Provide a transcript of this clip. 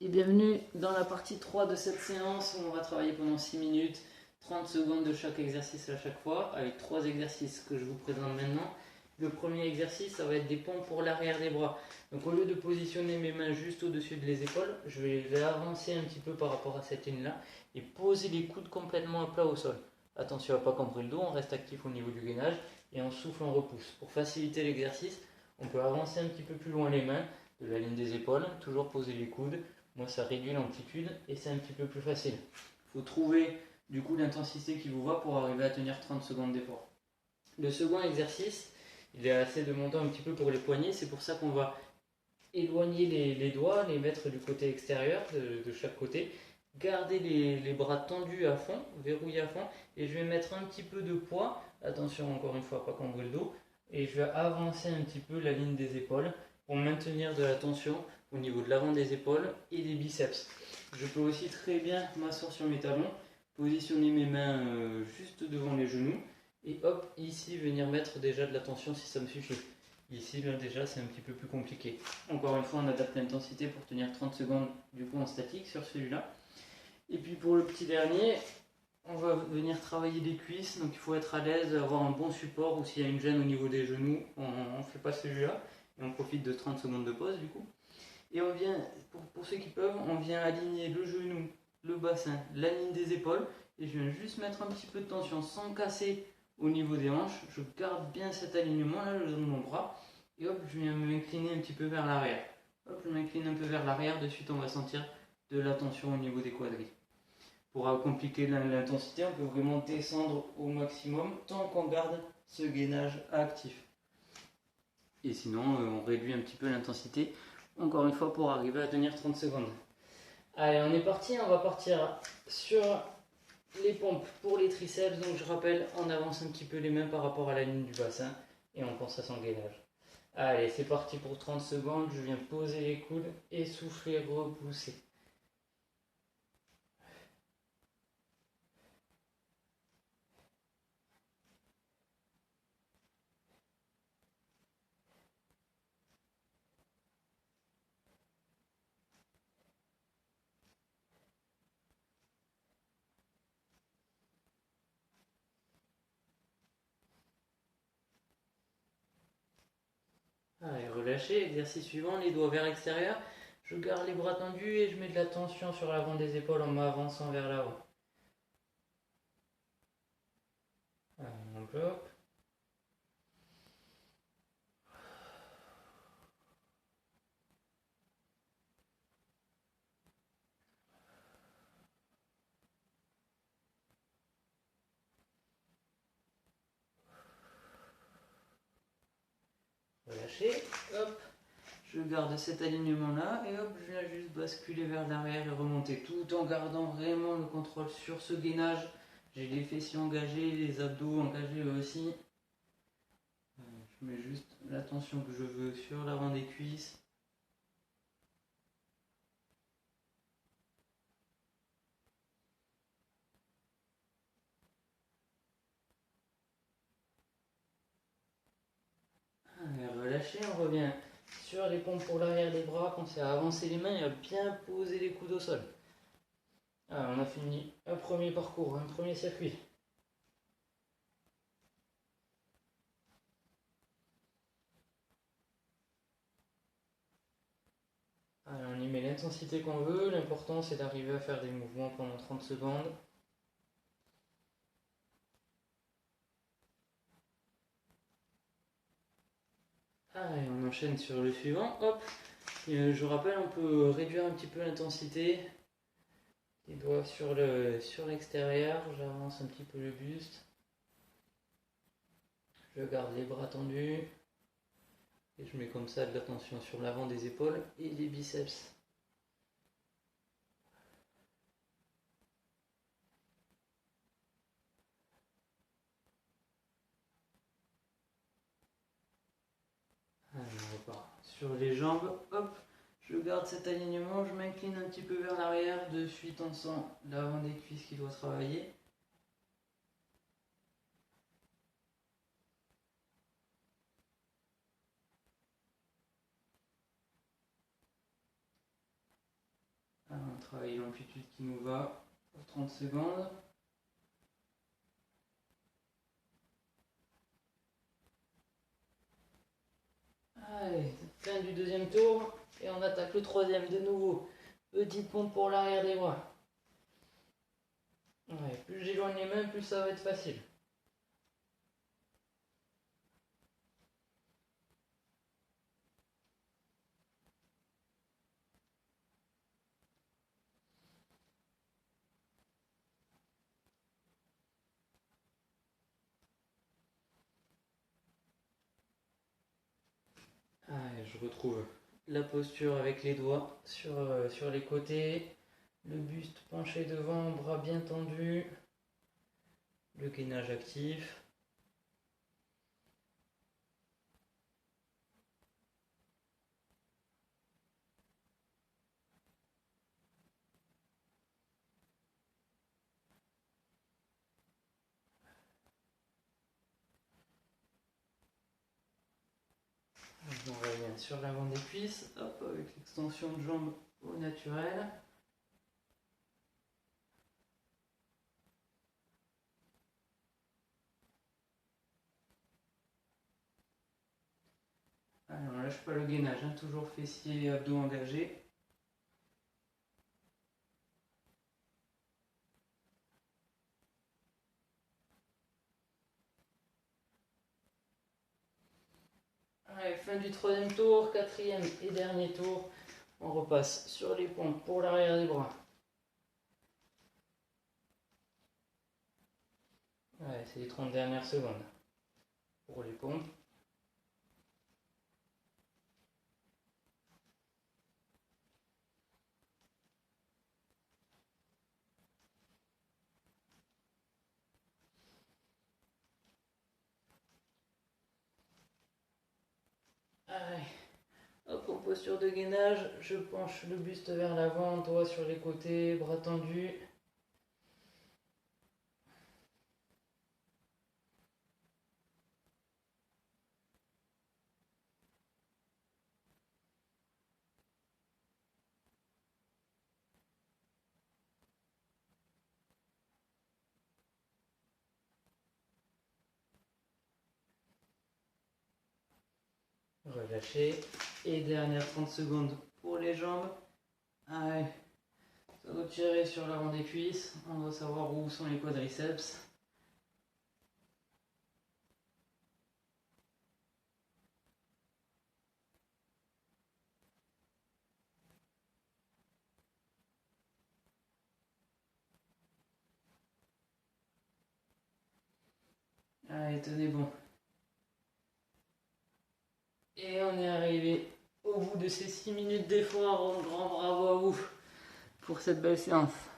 Et bienvenue dans la partie 3 de cette séance où on va travailler pendant 6 minutes, 30 secondes de chaque exercice à chaque fois, avec 3 exercices que je vous présente maintenant. Le premier exercice, ça va être des pompes pour l'arrière des bras. Donc au lieu de positionner mes mains juste au-dessus de les épaules, je vais avancer un petit peu par rapport à cette ligne-là et poser les coudes complètement à plat au sol. Attention à ne pas cambrer le dos, on reste actif au niveau du gainage et on souffle, on repousse. Pour faciliter l'exercice, on peut avancer un petit peu plus loin les mains de la ligne des épaules, toujours poser les coudes. Moi, ça réduit l'amplitude et c'est un petit peu plus facile. Il faut trouver du coup l'intensité qui vous va pour arriver à tenir 30 secondes d'effort. Le second exercice, il est assez demandant un petit peu pour les poignets. C'est pour ça qu'on va éloigner les doigts, les mettre du côté extérieur, de chaque côté. Garder les bras tendus à fond, verrouillés à fond. Et je vais mettre un petit peu de poids. Attention, encore une fois, pas cambrer le dos. Et je vais avancer un petit peu la ligne des épaules pour maintenir de la tension au niveau de l'avant des épaules et des biceps. Je peux aussi très bien m'asseoir sur mes talons, positionner mes mains juste devant les genoux et hop, ici venir mettre déjà de la tension si ça me suffit. Ici, là déjà, c'est un petit peu plus compliqué. Encore une fois, on adapte l'intensité pour tenir 30 secondes du coup en statique sur celui-là. Et puis pour le petit dernier, on va venir travailler les cuisses, donc il faut être à l'aise, avoir un bon support, ou s'il y a une gêne au niveau des genoux, on ne fait pas celui-là, et on profite de 30 secondes de pause du coup. Et on vient, pour ceux qui peuvent, on vient aligner le genou, le bassin, la ligne des épaules, et je viens juste mettre un petit peu de tension sans casser au niveau des hanches. Je garde bien cet alignement là, le long de mon bras, et hop, je viens m'incliner un petit peu vers l'arrière. Hop, je m'incline un peu vers l'arrière, de suite on va sentir de la tension au niveau des quadris. Pour compliquer l'intensité, on peut vraiment descendre au maximum tant qu'on garde ce gainage actif. Et sinon, on réduit un petit peu l'intensité, encore une fois, pour arriver à tenir 30 secondes. Allez, on est parti, on va partir sur les pompes pour les triceps. Donc je rappelle, on avance un petit peu les mains par rapport à la ligne du bassin et on pense à son gainage. Allez, c'est parti pour 30 secondes, je viens poser les coudes et souffler, repousser. Allez, relâchez, exercice suivant, les doigts vers l'extérieur. Je garde les bras tendus et je mets de la tension sur l'avant des épaules en m'avançant vers l'avant. Allez, on bloque. Relâchez, hop, je garde cet alignement là et hop, je viens juste basculer vers l'arrière et remonter tout en gardant vraiment le contrôle sur ce gainage. J'ai les fessiers engagés, les abdos engagés aussi. Je mets juste la tension que je veux sur l'avant des cuisses. Allez, relâchez, on revient sur les pompes pour l'arrière des bras, pensez à avancer les mains et à bien poser les coudes au sol. Alors, on a fini un premier parcours, un premier circuit. Alors, on y met l'intensité qu'on veut, l'important c'est d'arriver à faire des mouvements pendant 30 secondes. Allez, on enchaîne sur le suivant, hop. Et, je rappelle, on peut réduire un petit peu l'intensité. Les doigts sur l'extérieur, j'avance un petit peu le buste. Je garde les bras tendus. Et je mets comme ça de la tension sur l'avant des épaules et les biceps. Allez, on repart. Sur les jambes, hop, je garde cet alignement, je m'incline un petit peu vers l'arrière, de suite on sent l'avant des cuisses qui doit travailler. travailler l'amplitude qui nous va pour 30 secondes. Allez, fin du deuxième tour et on attaque le troisième de nouveau. Petite pompe pour l'arrière des bras. Ouais, plus j'éloigne les mains, plus ça va être facile. Allez, je retrouve la posture avec les doigts sur les côtés, le buste penché devant, bras bien tendus, le gainage actif. On revient sur l'avant des cuisses, hop, avec l'extension de jambes au naturel. Allez, on lâche pas le gainage, hein, toujours fessiers et abdos engagés. Allez, fin du troisième tour, quatrième et dernier tour. On repasse sur les pompes pour l'arrière des bras. Allez, c'est les 30 dernières secondes pour les pompes. Allez, hop, en posture de gainage, je penche le buste vers l'avant, doigts sur les côtés, bras tendus. Relâchez. Et dernière 30 secondes pour les jambes. Allez, ça doit tirer sur l'avant des cuisses. On doit savoir où sont les quadriceps. Allez, tenez bon. Et on est arrivé au bout de ces 6 minutes d'effort. Un grand bravo à vous pour cette belle séance.